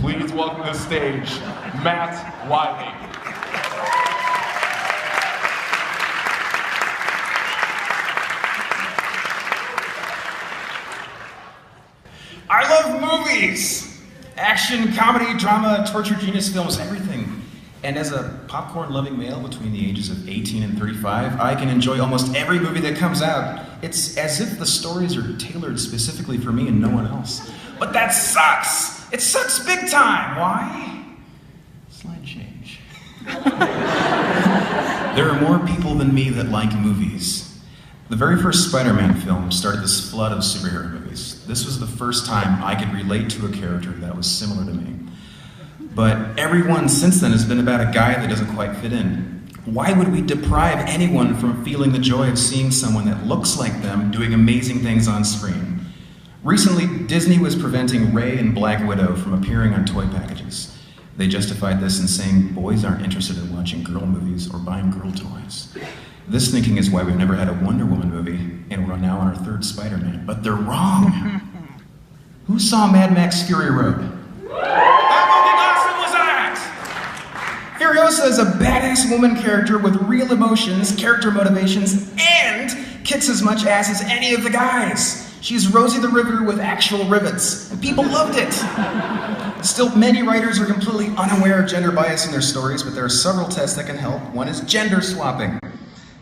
Please welcome to the stage, Matt Wiley. I love movies! Action, comedy, drama, torture, genius films, everything. And as a popcorn-loving male between the ages of 18 and 35, I can enjoy almost every movie that comes out. It's as if the stories are tailored specifically for me and no one else. But that sucks! It sucks big time! Why? Slide change. There are more people than me that like movies. The very first Spider-Man film started this flood of superhero movies. This was the first time I could relate to a character that was similar to me. But every one since then has been about a guy that doesn't quite fit in. Why would we deprive anyone from feeling the joy of seeing someone that looks like them doing amazing things on screen? Recently, Disney was preventing Rey and Black Widow from appearing on toy packages. They justified this in saying boys aren't interested in watching girl movies or buying girl toys. This thinking is why we've never had a Wonder Woman movie, and we're now on our third Spider-Man. But they're wrong. Who saw Mad Max Fury Road? How fucking awesome was that? Furiosa is a badass woman character with real emotions, character motivations, and kicks as much ass as any of the guys. She's Rosie the Riveter with actual rivets, and people loved it. Still, many writers are completely unaware of gender bias in their stories, but there are several tests that can help. One is gender swapping.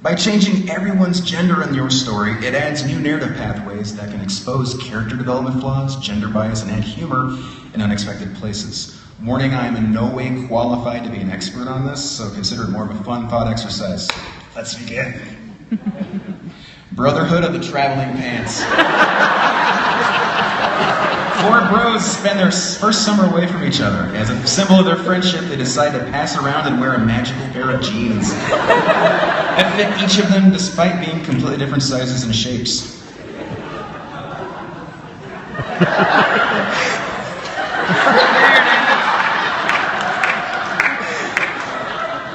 By changing everyone's gender in your story, it adds new narrative pathways that can expose character development flaws, gender bias, and add humor in unexpected places. Warning, I am in no way qualified to be an expert on this, so consider it more of a fun thought exercise. Let's begin. Brotherhood of the Traveling Pants. Four bros spend their first summer away from each other. As a symbol of their friendship, they decide to pass around and wear a magical pair of jeans that fit each of them despite being completely different sizes and shapes.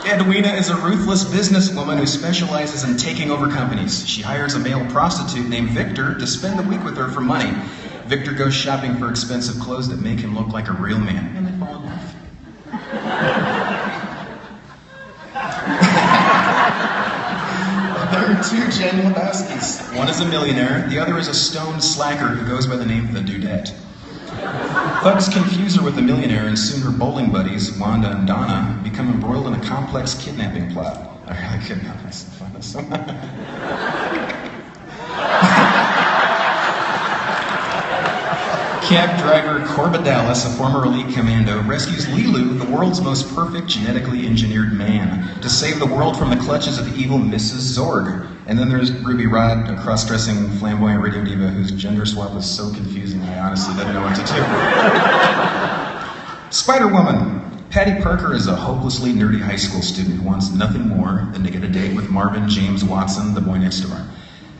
Edwina is a ruthless businesswoman who specializes in taking over companies. She hires a male prostitute named Victor to spend the week with her for money. Victor goes shopping for expensive clothes that make him look like a real man, and they fall in love. There are two Jen Lebowskis. One is a millionaire, the other is a stoned slacker who goes by the name of the Dudette. Thugs confuse her with the millionaire, and soon her bowling buddies, Wanda and Donna, become embroiled in a complex kidnapping plot. I really couldn't help myself on this one. Cab driver Corba Dallas, a former elite commando, rescues Lilu, the world's most perfect genetically engineered man, to save the world from the clutches of evil Mrs. Zorg. And then there's Ruby Rod, a cross-dressing flamboyant radio diva whose gender swap was so confusing I honestly didn't know what to do. Spider-Woman. Patty Parker is a hopelessly nerdy high school student who wants nothing more than to get a date with Marvin James Watson, the boy next door.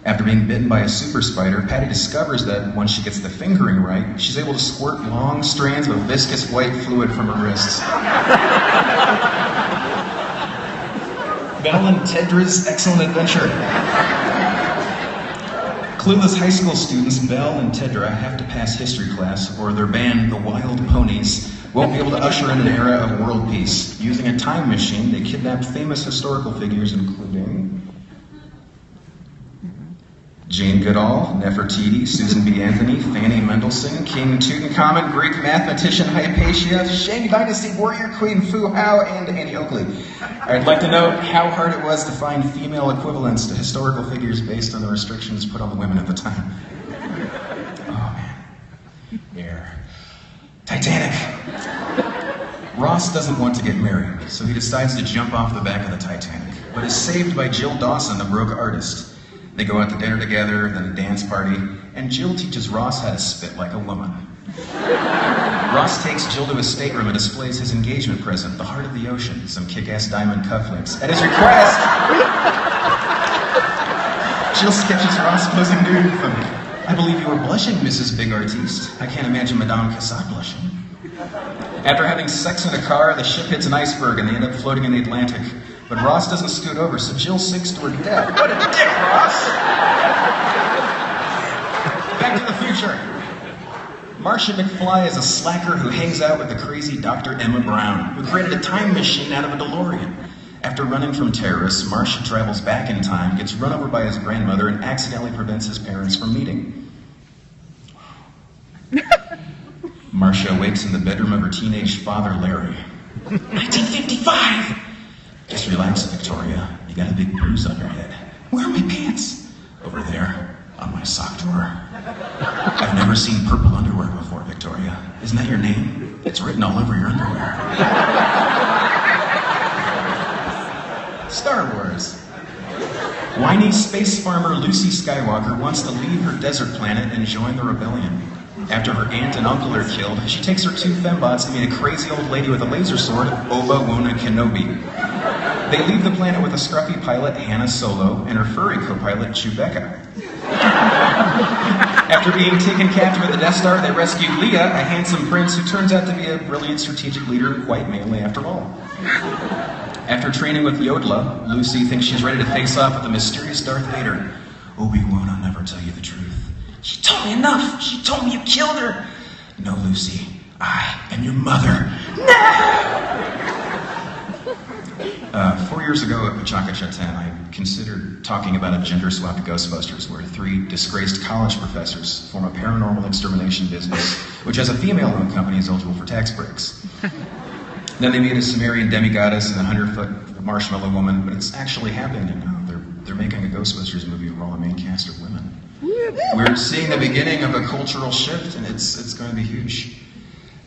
After being bitten by a super spider, Patty discovers that once she gets the fingering right, she's able to squirt long strands of viscous white fluid from her wrists. Belle and Tedra's Excellent Adventure. Clueless high school students Belle and Tedra have to pass history class, or their band, the Wild Ponies, won't be able to usher in an era of world peace. Using a time machine, they kidnap famous historical figures including Jane Goodall, Nefertiti, Susan B. Anthony, Fanny Mendelssohn, King Tutankhamun, Greek mathematician Hypatia, Shang Dynasty warrior Queen Fu Hao, and Annie Oakley. I'd like to note how hard it was to find female equivalents to historical figures based on the restrictions put on the women at the time. Oh man. Air. Titanic. Ross doesn't want to get married, so he decides to jump off the back of the Titanic, but is saved by Jill Dawson, a broke artist. They go out to dinner together, then a dance party, and Jill teaches Ross how to spit like a woman. Ross takes Jill to his stateroom and displays his engagement present, the heart of the ocean, some kick-ass diamond cufflinks. At his request, Jill sketches Ross posing nude with him. I believe you are blushing, Mrs. Big Artiste. I can't imagine Madame Cassatt blushing. After having sex in a car, the ship hits an iceberg and they end up floating in the Atlantic. But Ross doesn't scoot over, so Jill sinks to her death. What a dick, Ross! Back to the future. Marcia McFly is a slacker who hangs out with the crazy Dr. Emma Brown, who created a time machine out of a DeLorean. After running from terrorists, Marcia travels back in time, gets run over by his grandmother, and accidentally prevents his parents from meeting. Marcia wakes in the bedroom of her teenage father, Larry. 1955! Just relax, Victoria. You got a big bruise on your head. Where are my pants? Over there, on my sock drawer. I've never seen purple underwear before, Victoria. Isn't that your name? It's written all over your underwear. Star Wars. Whiny space farmer Lucy Skywalker wants to leave her desert planet and join the rebellion. After her aunt and uncle are killed, she takes her 2 fembots to meet a crazy old lady with a laser sword, Obi-Wan Kenobi. They leave the planet with a scruffy pilot, Hannah Solo, and her furry co-pilot, Chewbacca. After being taken captive at the Death Star, they rescue Leia, a handsome prince who turns out to be a brilliant strategic leader and quite manly after all. After training with Yodla, Lucy thinks she's ready to face off with the mysterious Darth Vader. Obi-Wan, I'll never tell you the truth. She told me enough. She told me you killed her. No, Lucy. I am your mother. No! 4 years ago at Pecha Kucha Night Champaign, I considered talking about a GenderSwap Ghostbusters where 3 disgraced college professors form a paranormal extermination business, which as a female-owned company is eligible for tax breaks. Then they made a Sumerian demigoddess and a 100-foot marshmallow woman, but it's actually happened, and they're making a Ghostbusters movie where all the main cast are women. We're seeing the beginning of a cultural shift, and it's going to be huge.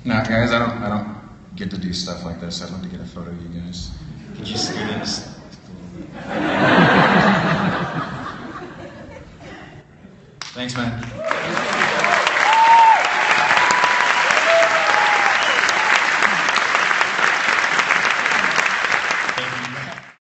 Now, guys, I don't get to do stuff like this. I'd love to get a photo of you guys. Could you scoot in just a little bit? Thanks, man. Thank you.